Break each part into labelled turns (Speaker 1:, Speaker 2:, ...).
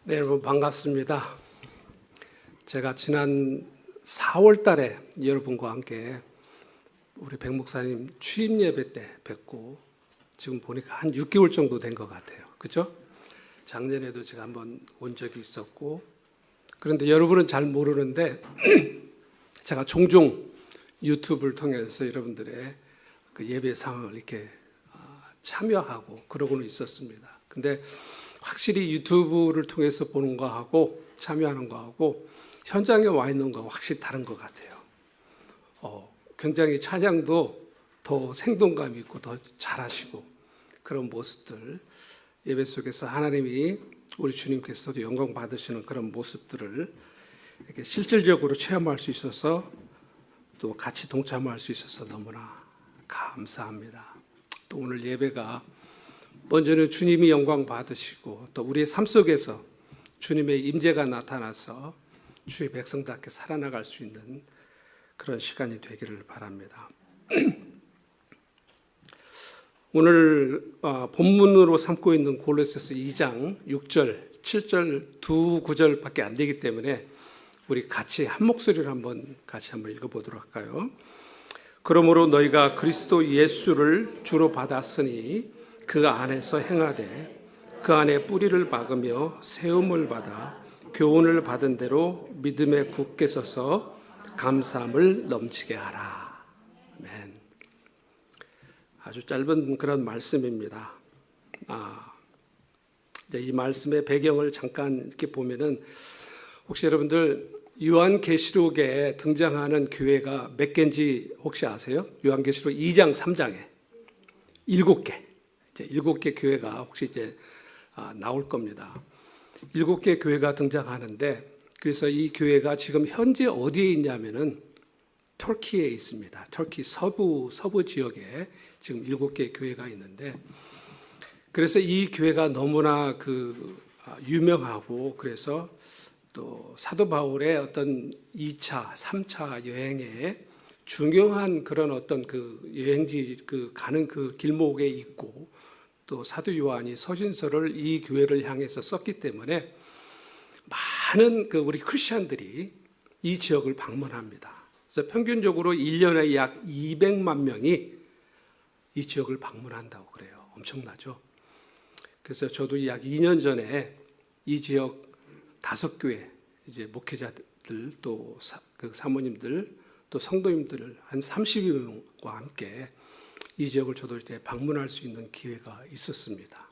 Speaker 1: 네, 여러분 반갑습니다. 제가 지난 4월 달에 여러분과 함께 우리 백 목사님 취임 예배 때 뵙고 지금 보니까 한 6개월 정도 된 것 같아요. 그렇죠? 작년에도 제가 한번 온 적이 있었고, 그런데 여러분은 잘 모르는데 제가 종종 유튜브를 통해서 여러분들의 그 예배 상황을 이렇게 참여하고 그러고는 있었습니다. 근데 확실히 유튜브를 통해서 보는 거하고 참여하는 거하고 현장에 와 있는 거하고 확실히 다른 것 같아요. 굉장히 찬양도 더 생동감 있고 더 잘하시고 그런 모습들, 예배 속에서 하나님이 우리 주님께서도 영광 받으시는 그런 모습들을 이렇게 실질적으로 체험할 수 있어서 또 같이 동참할 수 있어서 너무나 감사합니다. 또 오늘 예배가 먼저는 주님이 영광 받으시고 또 우리의 삶 속에서 주님의 임재가 나타나서 주의 백성답게 살아나갈 수 있는 그런 시간이 되기를 바랍니다. 오늘 본문으로 삼고 있는 골로새서 2장 6절, 7절 두 구절밖에 안 되기 때문에 우리 같이 한 목소리로 같이 한번 읽어보도록 할까요? 그러므로 너희가 그리스도 예수를 주로 받았으니 그 안에서 행하되 그 안에 뿌리를 박으며 세움을 받아 교훈을 받은 대로 믿음에 굳게 서서 감사함을 넘치게 하라. 아멘. 아주 짧은 그런 말씀입니다. 이제 이 말씀의 배경을 잠깐 이렇게 보면은 혹시 여러분들 요한계시록에 등장하는 교회가 몇 개인지 혹시 아세요? 요한계시록 2장, 3장에 7개. 이제 7개 교회가 혹시 이제 나올 겁니다. 7개 교회가 등장하는데 그래서 이 교회가 지금 현재 어디에 있냐면은 터키에 있습니다. 터키 서부 지역에 지금 7개 교회가 있는데 그래서 이 교회가 너무나 유명하고 그래서 또 사도 바울의 어떤 2차, 3차 여행에 중요한 그런 어떤 여행지 가는 길목에 있고 또 사도 요한이 서신서를 이 교회를 향해서 썼기 때문에 많은 우리 크리스천들이 이 지역을 방문합니다. 그래서 평균적으로 1년에 약 200만 명이 이 지역을 방문한다고 그래요. 엄청나죠? 그래서 저도 약 2년 전에 이 지역 5교회 이제 목회자들 또 사모님들 또 성도님들 한 30여 명과 함께 이 지역을 저도 이제 방문할 수 있는 기회가 있었습니다.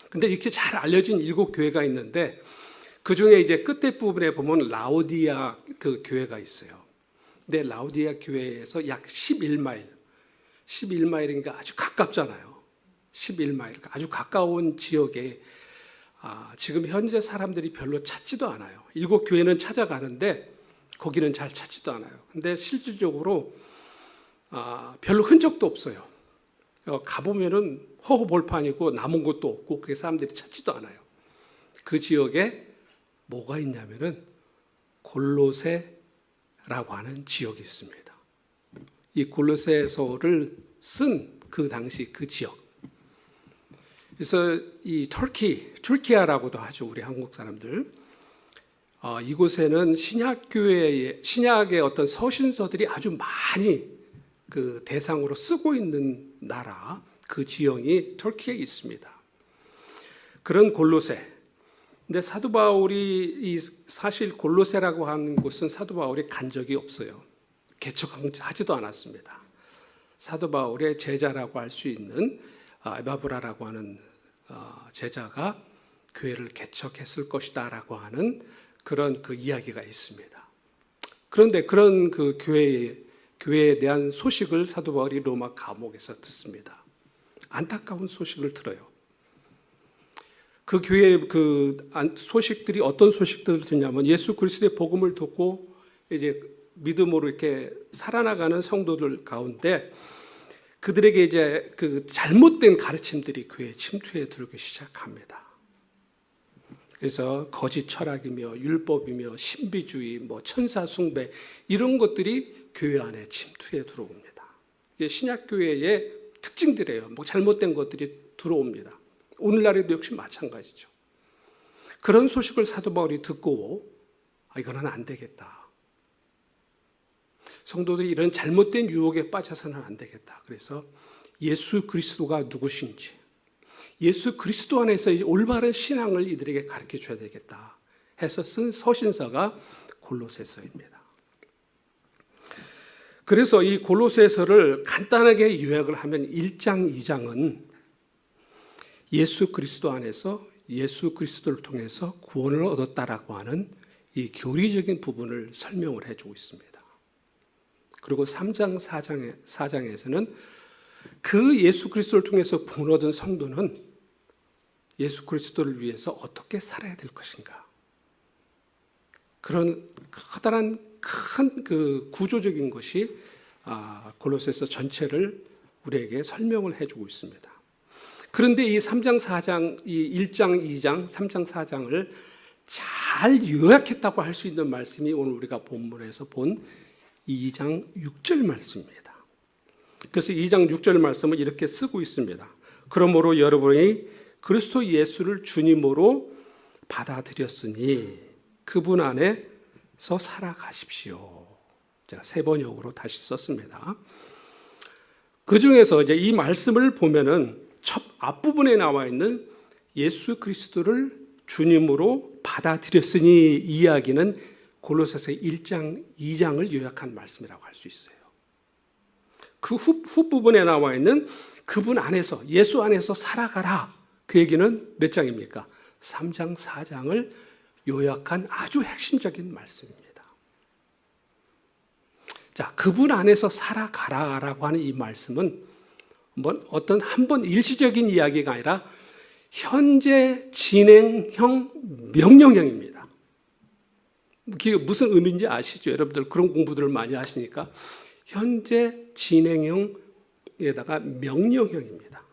Speaker 1: 근데 이렇게 잘 알려진 7교회가 있는데 그 중에 이제 끝에 부분에 보면 라오디아 교회가 있어요. 근데 라오디아 교회에서 약 11마일이니까 아주 가깝잖아요. 11마일, 아주 가까운 지역에 지금 현재 사람들이 별로 찾지도 않아요. 7교회는 찾아가는데 거기는 잘 찾지도 않아요. 근데 실질적으로 별로 흔적도 없어요. 가보면은 허허벌판이고 남은 것도 없고 그게 사람들이 찾지도 않아요. 그 지역에 뭐가 있냐면은 골로새라고 하는 지역이 있습니다. 이 골로새서를 쓴 그 당시 그 지역. 그래서 이 터키아라고도 하죠. 우리 한국 사람들. 이곳에는 신약의 어떤 서신서들이 아주 많이 대상으로 쓰고 있는 나라, 그 지형이 터키에 있습니다. 그런 골로새. 근데 사도 바울이 사실 골로새라고 하는 곳은 사도 바울이 간 적이 없어요. 개척하지도 않았습니다. 사도 바울의 제자라고 할 수 있는 에바브라라고 하는 제자가 교회를 개척했을 것이다라고 하는 그런 이야기가 있습니다. 그런데 그런 교회에 대한 소식을 사도 바울이 로마 감옥에서 듣습니다. 안타까운 소식을 들어요. 그 교회의 소식들이 어떤 소식들을 듣냐면 예수 그리스도의 복음을 듣고 이제 믿음으로 이렇게 살아나가는 성도들 가운데 그들에게 이제 잘못된 가르침들이 교회에 침투해 들어오기 시작합니다. 그래서 거짓 철학이며 율법이며 신비주의, 천사 숭배 이런 것들이 교회 안에 침투해 들어옵니다. 이게 신약 교회의 특징들이에요. 잘못된 것들이 들어옵니다. 오늘날에도 역시 마찬가지죠. 그런 소식을 사도 바울이 듣고 이거는 안 되겠다. 성도들이 이런 잘못된 유혹에 빠져서는 안 되겠다. 그래서 예수 그리스도가 누구신지, 예수 그리스도 안에서 올바른 신앙을 이들에게 가르쳐 줘야 되겠다 해서 쓴 서신서가 골로새서입니다. 그래서 이 골로새서를 간단하게 요약을 하면 1장, 2장은 예수 그리스도 안에서 예수 그리스도를 통해서 구원을 얻었다라고 하는 이 교리적인 부분을 설명을 해주고 있습니다. 그리고 3장, 4장에서는 그 예수 그리스도를 통해서 구원 얻은 성도는 예수 그리스도를 위해서 어떻게 살아야 될 것인가. 그런 커다란 큰 그 구조적인 것이 골로새서 전체를 우리에게 설명을 해주고 있습니다. 그런데 이 3장, 4장, 이 1장, 2장, 3장, 4장을 잘 요약했다고 할 수 있는 말씀이 오늘 우리가 본문에서 본 2장 6절 말씀입니다. 그래서 2장 6절 말씀을 이렇게 쓰고 있습니다. 그러므로 여러분이 그리스도 예수를 주님으로 받아들였으니 그분 안에서 살아가십시오. 제가 세 번역으로 다시 썼습니다. 그 중에서 이제 이 말씀을 보면은 첫 앞부분에 나와 있는 예수 그리스도를 주님으로 받아들였으니 이야기는 골로새서 1장, 2장을 요약한 말씀이라고 할 수 있어요. 그 후부분에 나와 있는 그분 안에서, 예수 안에서 살아가라. 그 얘기는 몇 장입니까? 3장, 4장을 요약한 아주 핵심적인 말씀입니다. 자, 그분 안에서 살아가라라고 하는 이 말씀은 어떤 한 번 일시적인 이야기가 아니라 현재 진행형 명령형입니다. 그게 무슨 의미인지 아시죠? 여러분들 그런 공부들을 많이 하시니까 현재 진행형에다가 명령형입니다.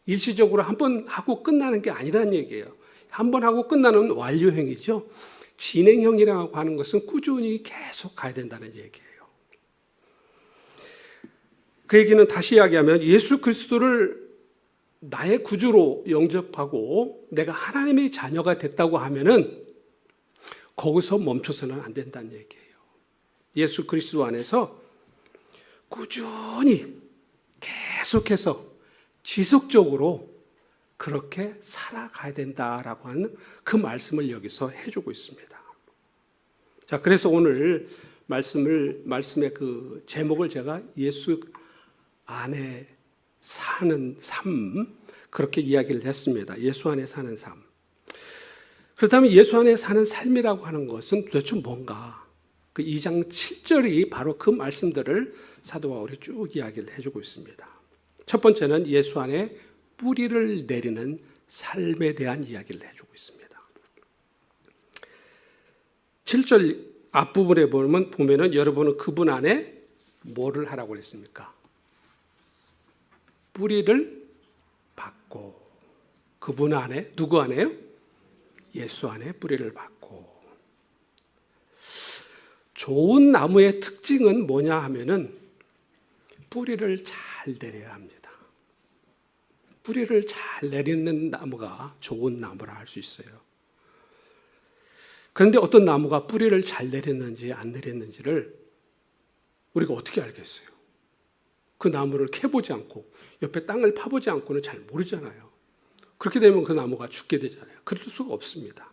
Speaker 1: 일시적으로 한 번 하고 끝나는 게 아니라는 얘기예요. 한 번 하고 끝나는 완료형이죠. 진행형이라고 하는 것은 꾸준히 계속 가야 된다는 얘기예요. 그 얘기는 다시 이야기하면 예수 그리스도를 나의 구주로 영접하고 내가 하나님의 자녀가 됐다고 하면은 거기서 멈춰서는 안 된다는 얘기예요. 예수 그리스도 안에서 꾸준히 계속해서 지속적으로 그렇게 살아가야 된다라고 하는 그 말씀을 여기서 해주고 있습니다. 자, 그래서 오늘 말씀의 그 제목을 제가 예수 안에 사는 삶, 그렇게 이야기를 했습니다. 예수 안에 사는 삶. 그렇다면 예수 안에 사는 삶이라고 하는 것은 도대체 뭔가? 그 2장 7절이 바로 그 말씀들을 사도 바울이 쭉 이야기를 해주고 있습니다. 첫 번째는 예수 안에 뿌리를 내리는 삶에 대한 이야기를 해주고 있습니다. 7절 앞부분에 보면은 여러분은 그분 안에 뭐를 하라고 그랬습니까? 뿌리를 받고, 그분 안에, 누구 안에요? 예수 안에 뿌리를 받고. 좋은 나무의 특징은 뭐냐 하면은 뿌리를 잘 내려야 합니다. 뿌리를 잘 내리는 나무가 좋은 나무라 할 수 있어요. 그런데 어떤 나무가 뿌리를 잘 내렸는지 안 내렸는지를 우리가 어떻게 알겠어요? 그 나무를 캐보지 않고 옆에 땅을 파보지 않고는 잘 모르잖아요. 그렇게 되면 그 나무가 죽게 되잖아요. 그럴 수가 없습니다.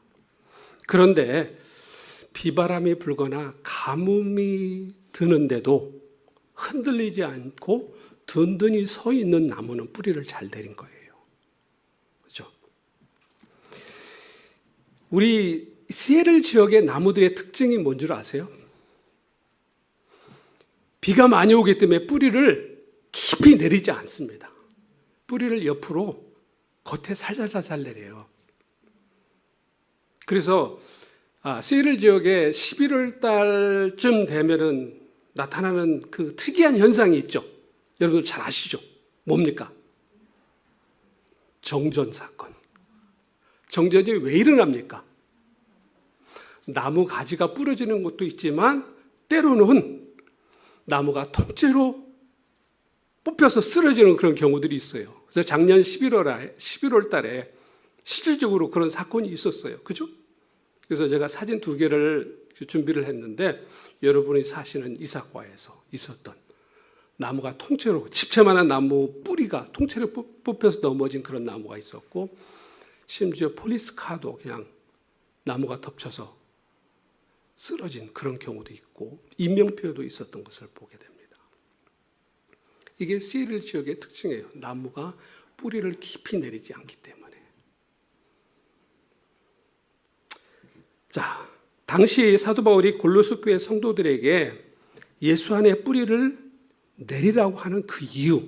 Speaker 1: 그런데 비바람이 불거나 가뭄이 드는데도 흔들리지 않고 든든히 서 있는 나무는 뿌리를 잘 내린 거예요. 그렇죠? 우리 시애틀 지역의 나무들의 특징이 뭔 줄 아세요? 비가 많이 오기 때문에 뿌리를 깊이 내리지 않습니다. 뿌리를 옆으로 겉에 살살살살 내려요. 그래서 시애틀 지역에 11월 달쯤 되면은 나타나는 그 특이한 현상이 있죠. 여러분 잘 아시죠? 뭡니까? 정전 사건. 정전이 왜 일어납니까? 나무 가지가 부러지는 것도 있지만 때로는 나무가 통째로 뽑혀서 쓰러지는 그런 경우들이 있어요. 그래서 작년 11월 달에 실질적으로 그런 사건이 있었어요. 그죠? 그래서 제가 사진 2개를 준비를 했는데 여러분이 사시는 이사과에서 있었던 나무가 통째로 집채만한 나무 뿌리가 통째로 뽑혀서 넘어진 그런 나무가 있었고 심지어 폴리스카도 그냥 나무가 덮쳐서 쓰러진 그런 경우도 있고 인명피해도 있었던 것을 보게 됩니다. 이게 시애틀 지역의 특징이에요. 나무가 뿌리를 깊이 내리지 않기 때문에. 자, 당시 사도 바울이 골로새 교회 성도들에게 예수 안에 뿌리를 내리라고 하는 그 이유,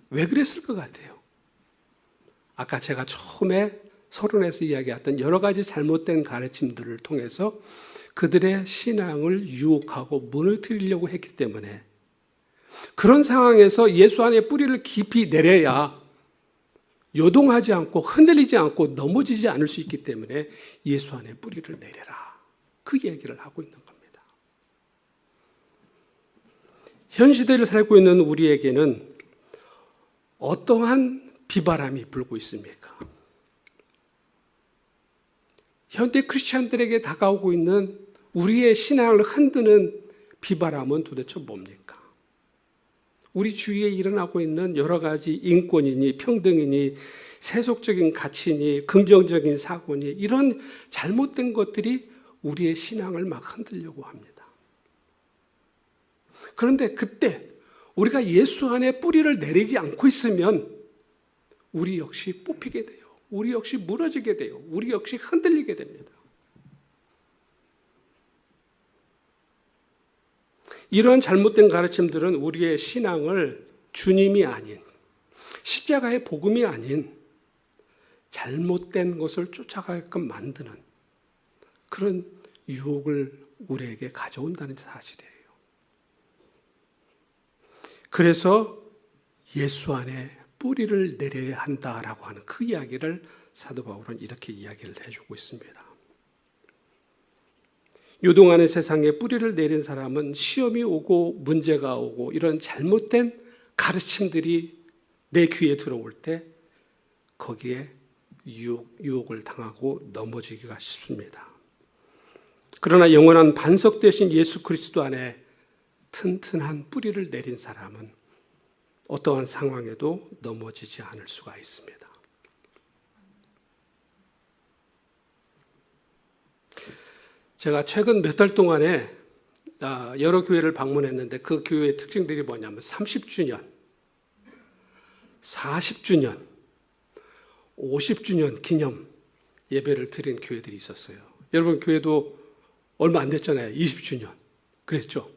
Speaker 1: 왜 그랬을 것 같아요? 아까 제가 처음에 서론에서 이야기했던 여러 가지 잘못된 가르침들을 통해서 그들의 신앙을 유혹하고 무너뜨리려고 했기 때문에 그런 상황에서 예수 안에 뿌리를 깊이 내려야 요동하지 않고 흔들리지 않고 넘어지지 않을 수 있기 때문에 예수 안에 뿌리를 내려라. 그 얘기를 하고 있는 겁니다. 현 시대를 살고 있는 우리에게는 어떠한 비바람이 불고 있습니까? 현대 크리스찬들에게 다가오고 있는 우리의 신앙을 흔드는 비바람은 도대체 뭡니까? 우리 주위에 일어나고 있는 여러 가지 인권이니 평등이니 세속적인 가치니 긍정적인 사고니 이런 잘못된 것들이 우리의 신앙을 막 흔들려고 합니다. 그런데 그때 우리가 예수 안에 뿌리를 내리지 않고 있으면 우리 역시 뽑히게 돼요. 우리 역시 무너지게 돼요. 우리 역시 흔들리게 됩니다. 이러한 잘못된 가르침들은 우리의 신앙을 주님이 아닌 십자가의 복음이 아닌 잘못된 것을 쫓아가게끔 만드는 그런 유혹을 우리에게 가져온다는 사실이에요. 그래서 예수 안에 뿌리를 내려야 한다라고 하는 그 이야기를 사도 바울은 이렇게 이야기를 해주고 있습니다. 요동하는 세상에 뿌리를 내린 사람은 시험이 오고 문제가 오고 이런 잘못된 가르침들이 내 귀에 들어올 때 거기에 유혹을 당하고 넘어지기가 쉽습니다. 그러나 영원한 반석 되신 예수 그리스도 안에 튼튼한 뿌리를 내린 사람은 어떠한 상황에도 넘어지지 않을 수가 있습니다. 제가 최근 몇 달 동안에 여러 교회를 방문했는데 그 교회의 특징들이 뭐냐면 30주년, 40주년, 50주년 기념 예배를 드린 교회들이 있었어요. 여러분 교회도 얼마 안 됐잖아요. 20주년. 그랬죠.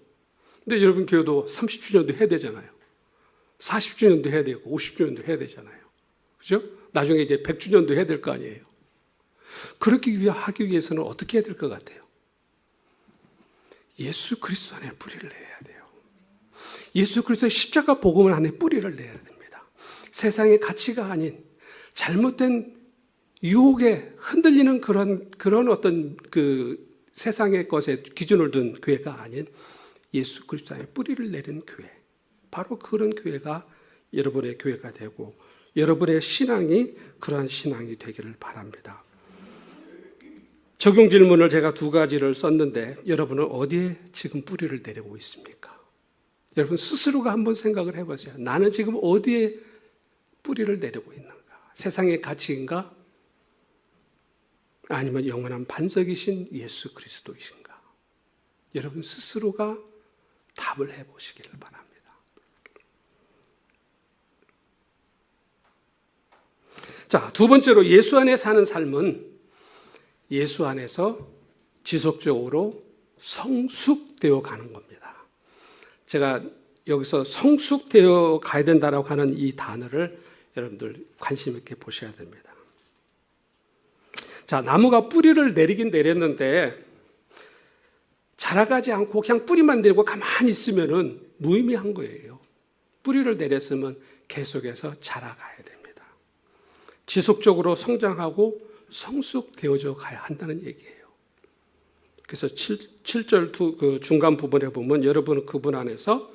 Speaker 1: 근데 여러분 교회도 30주년도 해야 되잖아요. 40주년도 해야 되고 50주년도 해야 되잖아요. 그죠? 나중에 이제 100주년도 해야 될 거 아니에요. 그렇게 하기 위해서는 어떻게 해야 될 것 같아요? 예수 그리스도 안에 뿌리를 내야 돼요. 예수 그리스도의 십자가 복음 안에 뿌리를 내야 됩니다. 세상의 가치가 아닌 잘못된 유혹에 흔들리는 그런 어떤 그 세상의 것에 기준을 둔 교회가 아닌 예수 그리스도 안에 뿌리를 내린 교회. 바로 그런 교회가 여러분의 교회가 되고 여러분의 신앙이 그러한 신앙이 되기를 바랍니다. 적용 질문을 제가 2가지를 썼는데 여러분은 어디에 지금 뿌리를 내리고 있습니까? 여러분 스스로가 한번 생각을 해보세요. 나는 지금 어디에 뿌리를 내리고 있는가? 세상의 가치인가? 아니면 영원한 반석이신 예수 그리스도이신가? 여러분 스스로가 답을 해보시기를 바랍니다. 자, 2번째로 예수 안에 사는 삶은 예수 안에서 지속적으로 성숙되어 가는 겁니다. 제가 여기서 성숙되어 가야 된다고 하는 이 단어를 여러분들 관심 있게 보셔야 됩니다. 자, 나무가 뿌리를 내리긴 내렸는데 자라가지 않고 그냥 뿌리만 내리고 가만히 있으면은 무의미한 거예요. 뿌리를 내렸으면 계속해서 자라가야 됩니다. 지속적으로 성장하고 성숙되어져 가야 한다는 얘기예요. 그래서 7절 그 중간 부분에 보면 여러분은 그분 안에서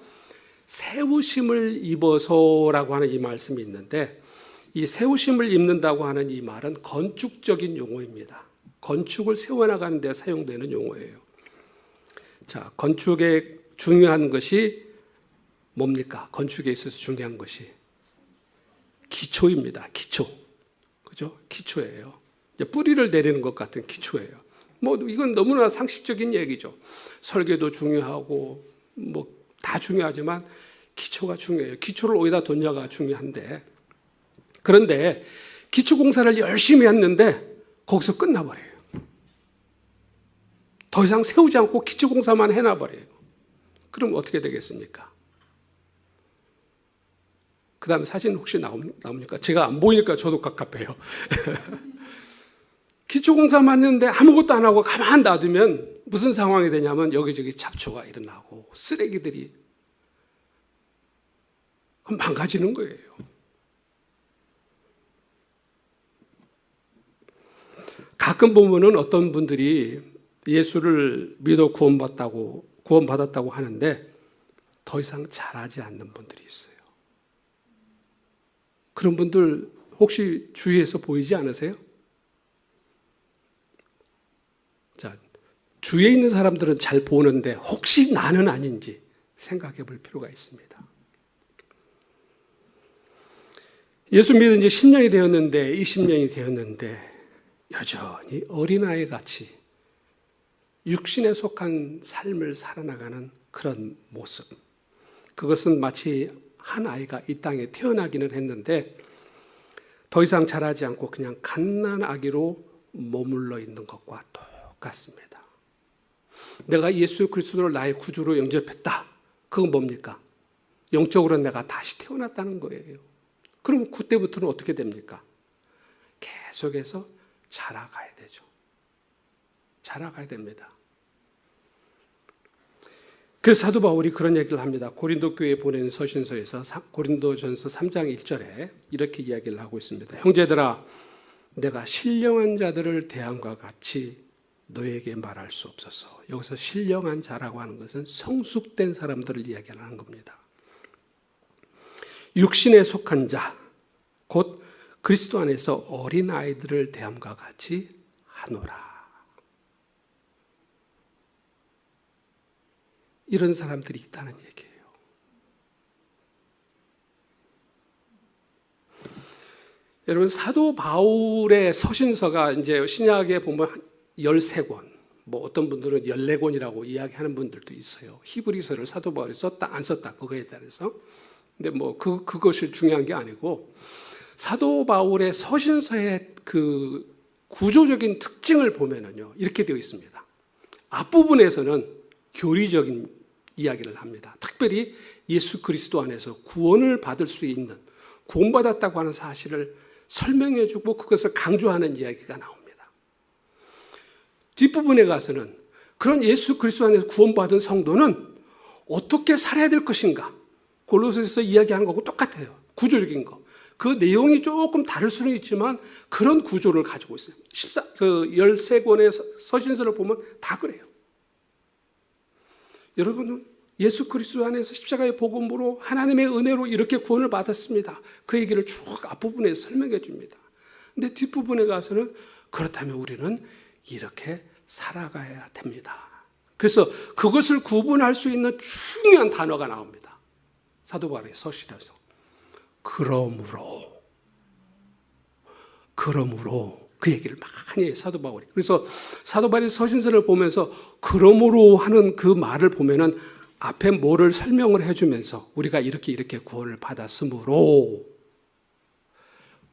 Speaker 1: 세우심을 입어서라고 하는 이 말씀이 있는데 이 세우심을 입는다고 하는 이 말은 건축적인 용어입니다. 건축을 세워나가는 데 사용되는 용어예요. 자, 건축에 중요한 것이 뭡니까? 건축에 있어서 중요한 것이 기초입니다. 기초. 그죠? 기초예요. 뿌리를 내리는 것 같은 기초예요. 뭐 이건 너무나 상식적인 얘기죠. 설계도 중요하고 뭐 다 중요하지만 기초가 중요해요. 기초를 어디다 뒀냐가 중요한데, 그런데 기초 공사를 열심히 했는데 거기서 끝나버려요. 더 이상 세우지 않고 기초 공사만 해놔버려요. 그럼 어떻게 되겠습니까? 그 다음에 사진 혹시 나옵니까? 제가 안 보이니까 저도 갑갑해요. 기초공사만 했는데 아무것도 안 하고 가만 놔두면 무슨 상황이 되냐면 여기저기 잡초가 일어나고 쓰레기들이 망가지는 거예요. 가끔 보면은 어떤 분들이 예수를 믿어 구원받았다고 하는데 더 이상 잘하지 않는 분들이 있어요. 그런 분들 혹시 주위에서 보이지 않으세요? 자, 주위에 있는 사람들은 잘 보는데 혹시 나는 아닌지 생각해 볼 필요가 있습니다. 예수 믿은 지 10년이 되었는데 20년이 되었는데 여전히 어린아이 같이 육신에 속한 삶을 살아나가는 그런 모습. 그것은 마치 한 아이가 이 땅에 태어나기는 했는데 더 이상 자라지 않고 그냥 갓난아기로 머물러 있는 것과 똑같습니다. 내가 예수 그리스도를 나의 구주로 영접했다. 그건 뭡니까? 영적으로 내가 다시 태어났다는 거예요. 그럼 그때부터는 어떻게 됩니까? 계속해서 자라가야 되죠. 자라가야 됩니다. 그래서 사도 바울이 그런 얘기를 합니다. 고린도 교회에 보낸 서신서에서 고린도전서 3장 1절에 이렇게 이야기를 하고 있습니다. 형제들아, 내가 신령한 자들을 대함과 같이 너에게 말할 수 없어서. 여기서 신령한 자라고 하는 것은 성숙된 사람들을 이야기하는 겁니다. 육신에 속한 자, 곧 그리스도 안에서 어린 아이들을 대함과 같이 하노라. 이런 사람들이 있다는 얘기예요. 여러분, 사도 바울의 서신서가 이제 신약에 보면 13권, 뭐 어떤 분들은 14권이라고 이야기하는 분들도 있어요. 히브리서를 사도 바울이 썼다 안 썼다 그거에 따라서. 근데 뭐 그것이 중요한 게 아니고 사도 바울의 서신서의 그 구조적인 특징을 보면은요, 이렇게 되어 있습니다. 앞부분에서는 교리적인 이야기를 합니다. 특별히 예수 그리스도 안에서 구원을 받을 수 있는, 구원받았다고 하는 사실을 설명해주고 그것을 강조하는 이야기가 나옵니다. 뒷부분에 가서는 그런 예수 그리스도 안에서 구원받은 성도는 어떻게 살아야 될 것인가, 골로새서 이야기하는 거하고 똑같아요. 구조적인 거. 그 내용이 조금 다를 수는 있지만 그런 구조를 가지고 있어요. 13권의 서신서를 보면 다 그래요. 여러분은 예수 그리스도 안에서 십자가의 복음으로 하나님의 은혜로 이렇게 구원을 받았습니다. 그 얘기를 쭉 앞부분에 설명해 줍니다. 근데 뒷부분에 가서는 그렇다면 우리는 이렇게 살아가야 됩니다. 그래서 그것을 구분할 수 있는 중요한 단어가 나옵니다. 사도 바울의 서신에서. 그러므로 그 얘기를 많이 해요, 사도 바울이. 그래서 사도 바울의 서신서를 보면서 그러므로 하는 그 말을 보면은 앞에 뭐를 설명을 해주면서 우리가 이렇게 구원을 받았으므로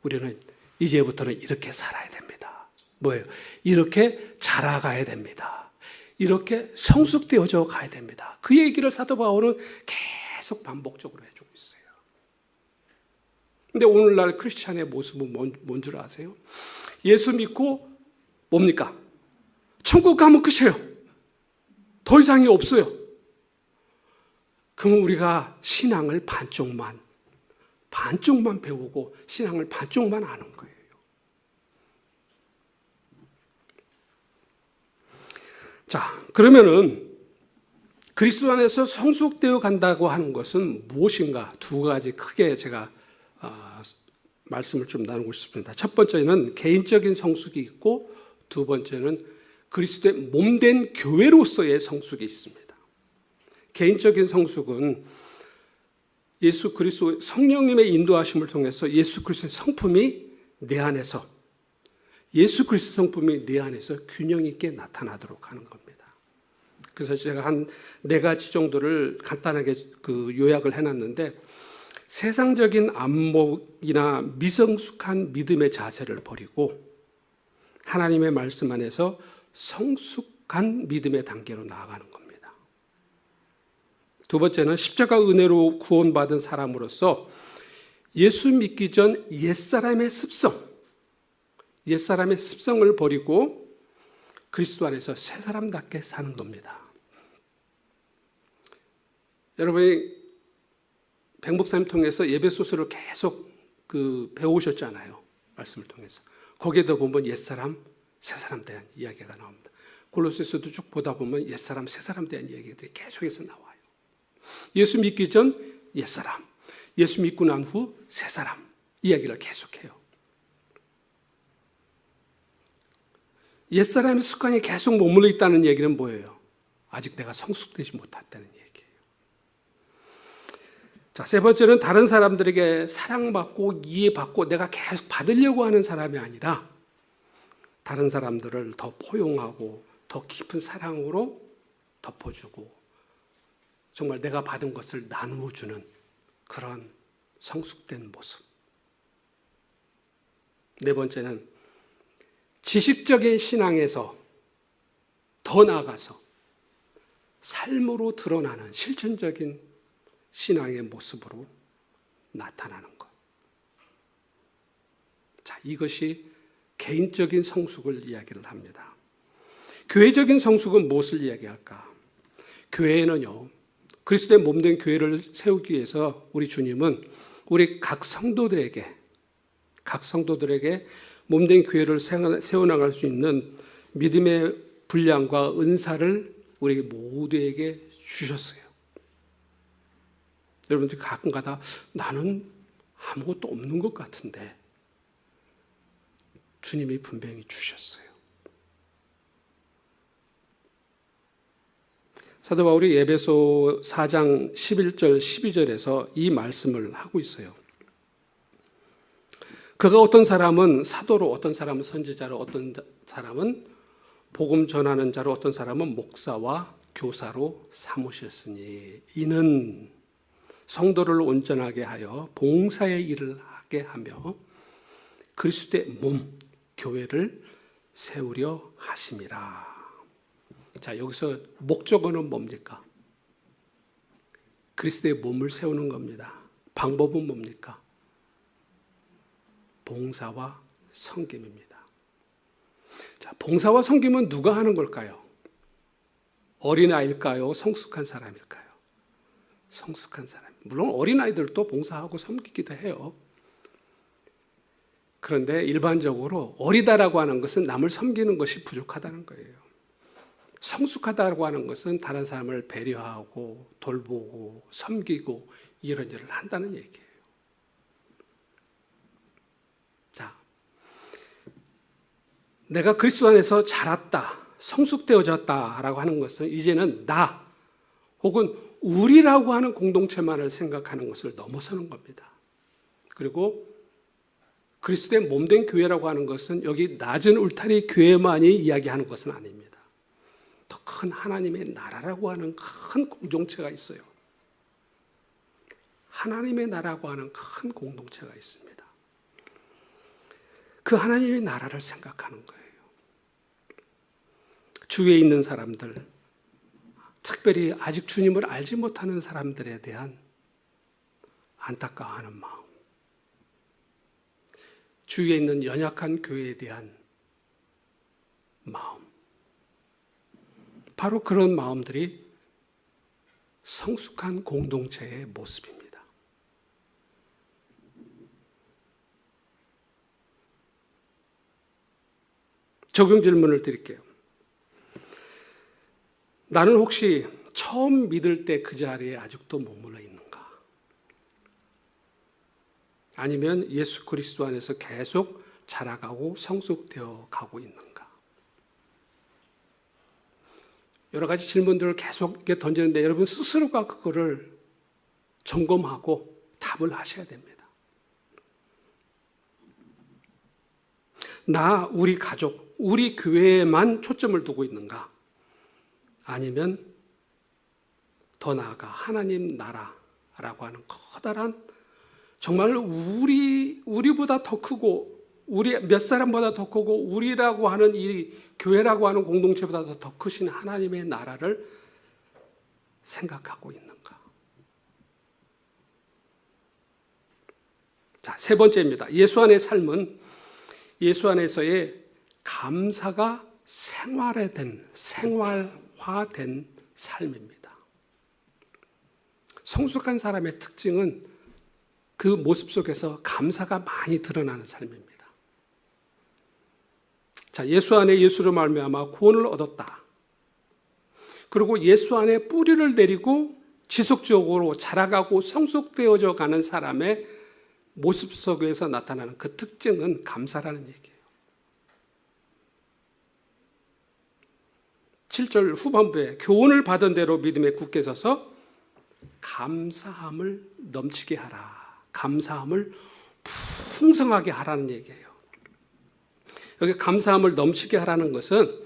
Speaker 1: 우리는 이제부터는 이렇게 살아야 됩니다. 뭐예요? 이렇게 자라가야 됩니다. 이렇게 성숙되어져 가야 됩니다. 그 얘기를 사도 바울은 계속 반복적으로 해주고 있어요. 근데 오늘날 크리스찬의 모습은 뭔 줄 아세요? 예수 믿고 뭡니까? 천국 가면 끝이에요. 더 이상이 없어요. 그럼 우리가 신앙을 반쪽만 배우고 신앙을 반쪽만 아는 거예요. 자, 그러면은 그리스도 안에서 성숙되어 간다고 하는 것은 무엇인가? 두 가지 크게 제가 말씀을 좀 나누고 싶습니다. 첫 번째는 개인적인 성숙이 있고, 두 번째는 그리스도의 몸된 교회로서의 성숙이 있습니다. 개인적인 성숙은 예수 그리스도 성령님의 인도하심을 통해서 예수 그리스도의 성품이 내 안에서, 예수 그리스도 성품이 내 안에서 균형 있게 나타나도록 하는 겁니다. 그래서 제가 한 4가지 정도를 간단하게 요약을 해놨는데, 세상적인 안목이나 미성숙한 믿음의 자세를 버리고 하나님의 말씀 안에서 성숙한 믿음의 단계로 나아가는 겁니다. 두 번째는 십자가 은혜로 구원받은 사람으로서 예수 믿기 전 옛사람의 습성을 버리고 그리스도 안에서 새 사람답게 사는 겁니다. 여러분이 백 목사님 통해서 예배소서를 계속 배우셨잖아요. 말씀을 통해서. 거기에도 보면 옛사람, 새사람 대한 이야기가 나옵니다. 골로새서도 쭉 보다 보면 옛사람, 새사람 대한 이야기들이 계속해서 나와요. 예수 믿기 전 옛사람, 예수 믿고 난 후 새사람 이야기를 계속해요. 옛사람의 습관이 계속 머물러 있다는 얘기는 뭐예요? 아직 내가 성숙되지 못했다는 얘기예요. 자, 세 번째는 다른 사람들에게 사랑받고 이해받고 내가 계속 받으려고 하는 사람이 아니라 다른 사람들을 더 포용하고 더 깊은 사랑으로 덮어주고 정말 내가 받은 것을 나누어주는 그런 성숙된 모습. 네 번째는 지식적인 신앙에서 더 나아가서 삶으로 드러나는 실천적인 신앙의 모습으로 나타나는 것. 자, 이것이 개인적인 성숙을 이야기를 합니다. 교회적인 성숙은 무엇을 이야기할까? 교회는요, 그리스도의 몸된 교회를 세우기 위해서 우리 주님은 우리 각 성도들에게 몸된 교회를 세워나갈 수 있는 믿음의 분량과 은사를 우리 모두에게 주셨어요. 여러분들 가끔가다 나는 아무것도 없는 것 같은데 주님이 분명히 주셨어요. 사도 바울이 에베소 4장 11절 12절에서 이 말씀을 하고 있어요. 그가 어떤 사람은 사도로, 어떤 사람은 선지자로, 어떤 사람은 복음 전하는 자로, 어떤 사람은 목사와 교사로 삼으셨으니 이는 성도를 온전하게 하여 봉사의 일을 하게 하며 그리스도의 몸, 교회를 세우려 하심이라. 자, 여기서 목적어는 뭡니까? 그리스도의 몸을 세우는 겁니다. 방법은 뭡니까? 봉사와 섬김입니다. 자, 봉사와 섬김은 누가 하는 걸까요? 어린아이일까요? 성숙한 사람일까요? 성숙한 사람. 물론 어린아이들도 봉사하고 섬기기도 해요. 그런데 일반적으로 어리다라고 하는 것은 남을 섬기는 것이 부족하다는 거예요. 성숙하다고 하는 것은 다른 사람을 배려하고 돌보고 섬기고 이런 일을 한다는 얘기예요. 자, 내가 그리스도 안에서 자랐다, 성숙되어졌다라고 하는 것은 이제는 나 혹은 우리라고 하는 공동체만을 생각하는 것을 넘어서는 겁니다. 그리고 그리스도의 몸된 교회라고 하는 것은 여기 낮은 울타리 교회만이 이야기하는 것은 아닙니다. 더 큰 하나님의 나라라고 하는 큰 공동체가 있어요. 하나님의 나라고 하는 큰 공동체가 있습니다. 그 하나님의 나라를 생각하는 거예요. 주위에 있는 사람들, 특별히 아직 주님을 알지 못하는 사람들에 대한 안타까워하는 마음, 주위에 있는 연약한 교회에 대한 마음, 바로 그런 마음들이 성숙한 공동체의 모습입니다. 적용 질문을 드릴게요. 나는 혹시 처음 믿을 때 그 자리에 아직도 머물러 있는가? 아니면 예수 그리스도 안에서 계속 자라가고 성숙되어 가고 있는가? 여러 가지 질문들을 계속 이렇게 던지는데 여러분 스스로가 그거를 점검하고 답을 하셔야 됩니다. 나, 우리 가족, 우리 교회에만 초점을 두고 있는가? 아니면 더 나아가 하나님 나라라고 하는 커다란 정말 우리보다 더 크고 우리 몇 사람보다 더 크고 우리라고 하는 이 교회라고 하는 공동체보다 더 크신 하나님의 나라를 생각하고 있는가? 자, 세 번째입니다. 예수 안의 삶은 예수 안에서의 감사가 생활화된 삶입니다. 성숙한 사람의 특징은 그 모습 속에서 감사가 많이 드러나는 삶입니다. 자, 예수 안에 예수로 말미암아 구원을 얻었다. 그리고 예수 안에 뿌리를 내리고 지속적으로 자라가고 성숙되어져 가는 사람의 모습 속에서 나타나는 그 특징은 감사라는 얘기예요. 7절 후반부에 교훈을 받은 대로 믿음에 굳게 서서 감사함을 넘치게 하라. 감사함을 풍성하게 하라는 얘기예요. 여기 감사함을 넘치게 하라는 것은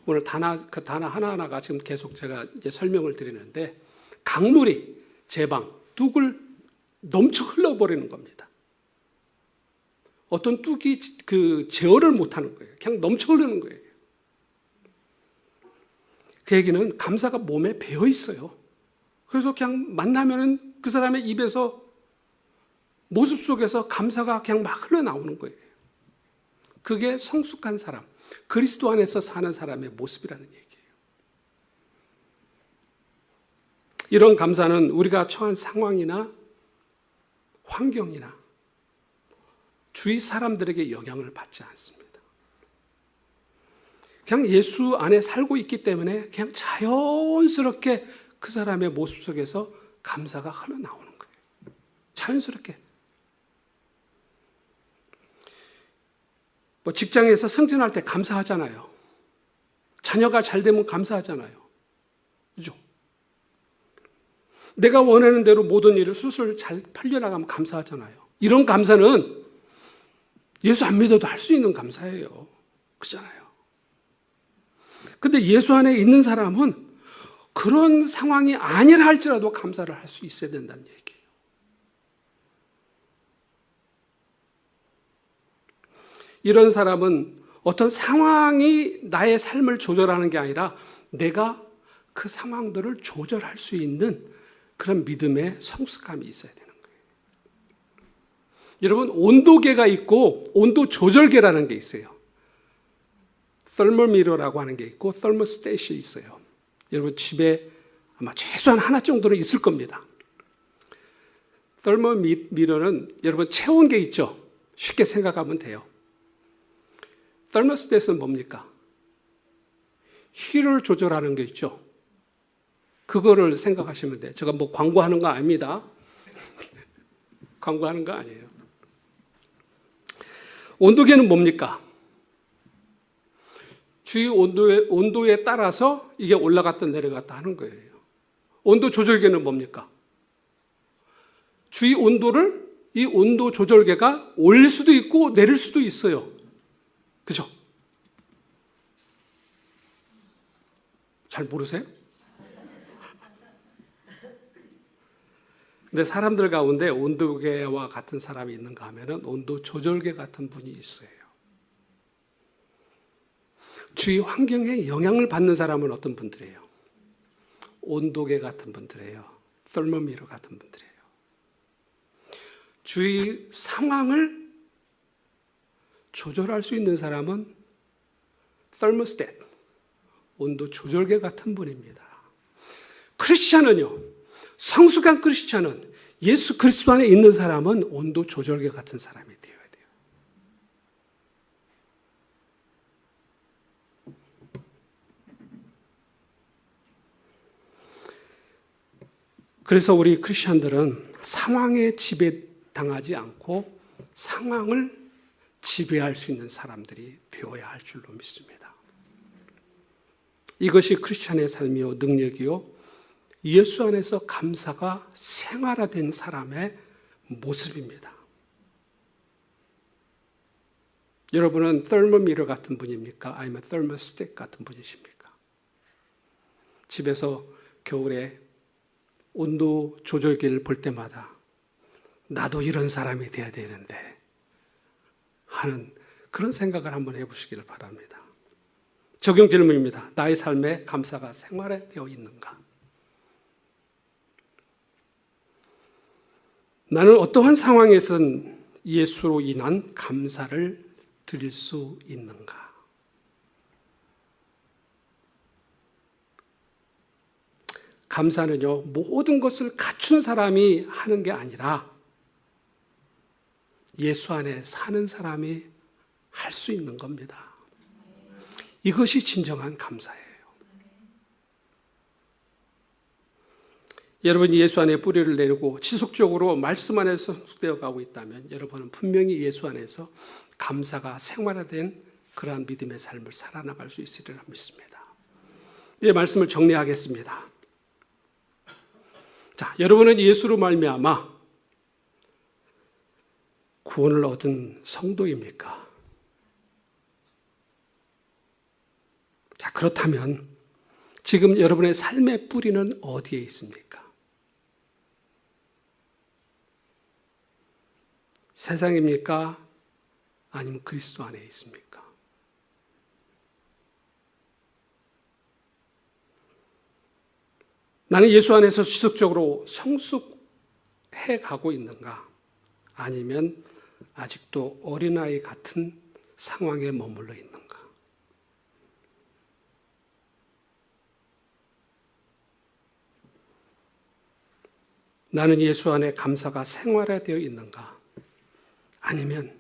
Speaker 1: 오늘 그 단어 하나하나가 지금 계속 제가 이제 설명을 드리는데 강물이 제방, 뚝을 넘쳐 흘러버리는 겁니다. 어떤 뚝이 그 제어를 못하는 거예요. 그냥 넘쳐 흐르는 거예요. 그 얘기는 감사가 몸에 배어 있어요. 그래서 그냥 만나면은 그 사람의 입에서 모습 속에서 감사가 그냥 막 흘러나오는 거예요. 그게 성숙한 사람, 그리스도 안에서 사는 사람의 모습이라는 얘기예요. 이런 감사는 우리가 처한 상황이나 환경이나 주위 사람들에게 영향을 받지 않습니다. 그냥 예수 안에 살고 있기 때문에 그냥 자연스럽게 그 사람의 모습 속에서 감사가 흘러나오는 거예요. 자연스럽게. 뭐 직장에서 승진할 때 감사하잖아요. 자녀가 잘 되면 감사하잖아요. 그죠? 내가 원하는 대로 모든 일을 수술 잘 팔려나가면 감사하잖아요. 이런 감사는 예수 안 믿어도 할 수 있는 감사예요. 그렇잖아요. 근데 예수 안에 있는 사람은 그런 상황이 아니라 할지라도 감사를 할 수 있어야 된다는 얘기예요. 이런 사람은 어떤 상황이 나의 삶을 조절하는 게 아니라 내가 그 상황들을 조절할 수 있는 그런 믿음의 성숙함이 있어야 되는 거예요. 여러분, 온도계가 있고 온도 조절계라는 게 있어요. thermometer라고 하는 게 있고 thermostat이 있어요. 여러분 집에 아마 최소한 하나 정도는 있을 겁니다. thermometer는 여러분 체온계 있죠? 쉽게 생각하면 돼요. thermostat은 뭡니까? 힐을 조절하는 게 있죠? 그거를 생각하시면 돼요. 제가 뭐 광고하는 거 아닙니다. 광고하는 거 아니에요. 온도계는 뭡니까? 주위 온도에 따라서 이게 올라갔다 내려갔다 하는 거예요. 온도 조절계는 뭡니까? 주위 온도를 이 온도 조절계가 올릴 수도 있고 내릴 수도 있어요. 그죠? 잘 모르세요? 근데 사람들 가운데 온도계와 같은 사람이 있는가 하면은 온도 조절계 같은 분이 있어요. 주위 환경에 영향을 받는 사람은 어떤 분들이에요? 온도계 같은 분들이에요. thermometer 같은 분들이에요. 주위 상황을 조절할 수 있는 사람은 thermostat, 온도 조절계 같은 분입니다. 크리스찬은요, 성숙한 크리스찬은 예수 그리스도 안에 있는 사람은 온도 조절계 같은 사람이 되어야 돼요. 그래서 우리 크리스찬들은 상황에 지배당하지 않고 상황을 지배할 수 있는 사람들이 되어야 할 줄로 믿습니다. 이것이 크리스찬의 삶이요 능력이요 예수 안에서 감사가 생활화된 사람의 모습입니다. 여러분은 thermometer 같은 분입니까? 아니면 thermostat 같은 분이십니까? 집에서 겨울에 온도 조절기를 볼 때마다 나도 이런 사람이 돼야 되는데 하는 그런 생각을 한번 해보시기를 바랍니다. 적용 질문입니다. 나의 삶에 감사가 생활화되어 있는가? 나는 어떠한 상황에선 예수로 인한 감사를 드릴 수 있는가? 감사는요, 모든 것을 갖춘 사람이 하는 게 아니라 예수 안에 사는 사람이 할 수 있는 겁니다. 이것이 진정한 감사예요. 여러분이 예수 안에 뿌리를 내리고 지속적으로 말씀 안에서 성숙되어 가고 있다면 여러분은 분명히 예수 안에서 감사가 생활화된 그러한 믿음의 삶을 살아나갈 수 있으리라 믿습니다. 이 말씀을 정리하겠습니다. 자, 여러분은 예수로 말미암아 구원을 얻은 성도입니까? 자, 그렇다면 지금 여러분의 삶의 뿌리는 어디에 있습니까? 세상입니까? 아니면 그리스도 안에 있습니까? 나는 예수 안에서 지속적으로 성숙해 가고 있는가? 아니면 아직도 어린아이 같은 상황에 머물러 있는가? 나는 예수 안에 감사가 생활화되어 있는가? 아니면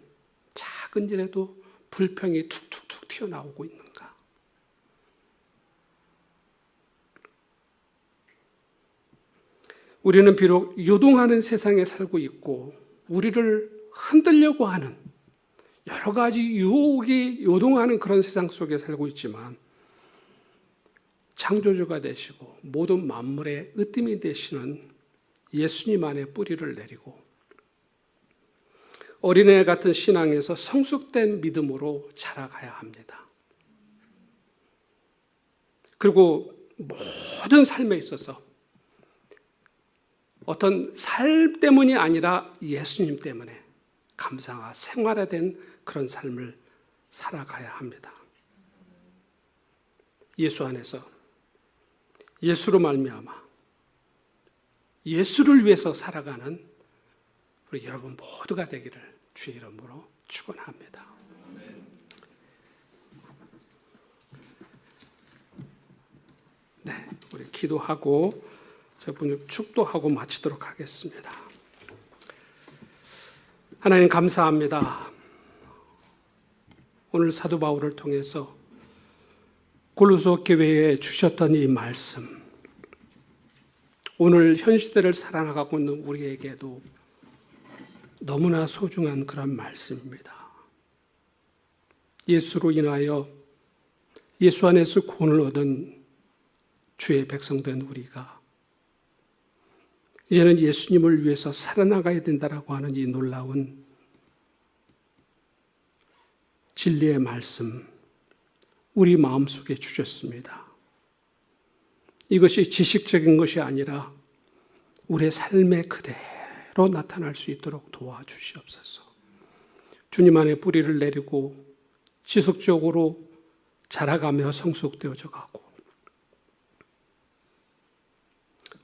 Speaker 1: 작은 일에도 불평이 툭툭툭 튀어나오고 있는가? 우리는 비록 요동하는 세상에 살고 있고 우리를 흔들려고 하는 여러 가지 유혹이 요동하는 그런 세상 속에 살고 있지만 창조주가 되시고 모든 만물의 으뜸이 되시는 예수님 안에 뿌리를 내리고 어린애 같은 신앙에서 성숙된 믿음으로 자라가야 합니다. 그리고 모든 삶에 있어서 어떤 살 때문이 아니라 예수님 때문에 감사가 생활화된 그런 삶을 살아가야 합니다. 예수 안에서 예수로 말미암아 예수를 위해서 살아가는 우리 여러분 모두가 되기를 주의 이름으로 축원합니다. 네, 우리 기도하고 저분을 축도하고 마치도록 하겠습니다. 하나님 감사합니다. 오늘 사도 바울을 통해서 골로새 교회에 주셨던 이 말씀, 오늘 현 시대를 살아나가고 있는 우리에게도 너무나 소중한 그런 말씀입니다. 예수로 인하여 예수 안에서 구원을 얻은 주의 백성된 우리가 이제는 예수님을 위해서 살아나가야 된다라고 하는 이 놀라운 진리의 말씀, 우리 마음속에 주셨습니다. 이것이 지식적인 것이 아니라 우리의 삶에 그대로 나타날 수 있도록 도와주시옵소서. 주님 안에 뿌리를 내리고 지속적으로 자라가며 성숙되어져 가고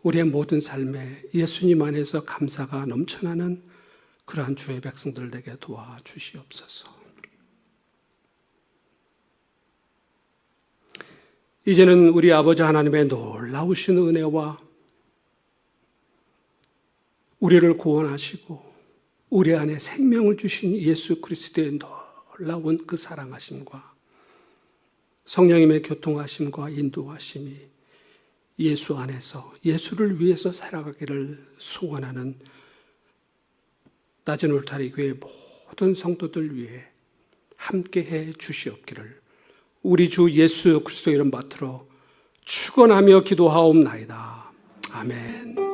Speaker 1: 우리의 모든 삶에 예수님 안에서 감사가 넘쳐나는 그러한 주의 백성들 되게 도와주시옵소서. 이제는 우리 아버지 하나님의 놀라우신 은혜와 우리를 구원하시고 우리 안에 생명을 주신 예수 그리스도의 놀라운 그 사랑하심과 성령님의 교통하심과 인도하심이 예수 안에서 예수를 위해서 살아가기를 소원하는 낮은 울타리 교회 모든 성도들 위해 함께해 주시옵기를 우리 주 예수 그리스도 이름 받들어 축원하며 기도하옵나이다. 아멘.